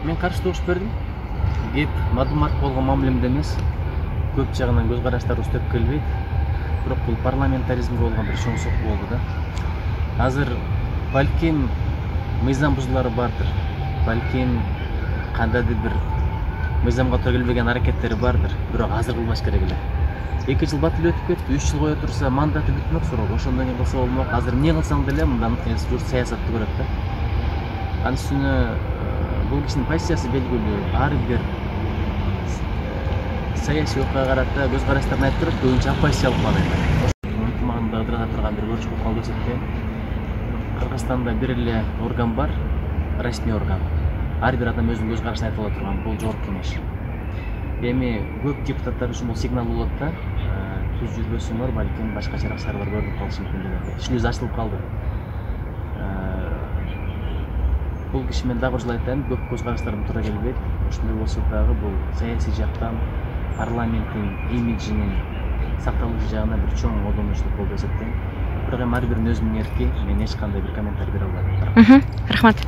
мен каршы добуш бердим. Кеп мадумат болгон мамилемде эмес. Көп жагынан көз караштар үстөп келбейт. Бирок бул парламентаризмге болгон бир чоң сокку болду да. Азыр балким мыйзам бузуулары бардыр. Балким кандайдыр бир мыйзамга туура келбеген аракеттери бардыр. Бирок азыр кылбаш керек эле. 2 жыл батыл өтүп кетти, 3 жыл кое турса мандаты бүтмөк суроо. Ошондон кийин кылса болмок. Азыр эмне кылсаң деле мындан журт саясатты көрөт да. Анын үстүнө бул кишинин позициясы белгилүү. Ар бир саясий окуяга карата көз караштарын айтып турат, көбүнчө оппозициялык мааниде. Ынтымагында ыдырата турган бир көрүш калды эсептейм. Кыргызстанда бир эле орган бар, расмий орган. Ар бир адам өзүнүн көз карашын айта ала турган, бул жогорку кеңеш. Эми көп депутаттар үчүн бул сигнал болот да. Түз жүрбөсүңөр, балким башкачараак шаарлар көрүнүп калышы мүмкүн деп. Ишинибиз ачылып калды. Бул киши мен дагы ушул айтайын, көп көз караштарым туура келбейт. Ошондой болсо дагы бул саясий жактан парламенттин имиджинин сакталышы жагынан бир чоң одончулук болду эсептейм. Бирок эми ар биринин өзүнүн эрки, мен эч кандай бир комментарий бере албайм. Рахмат.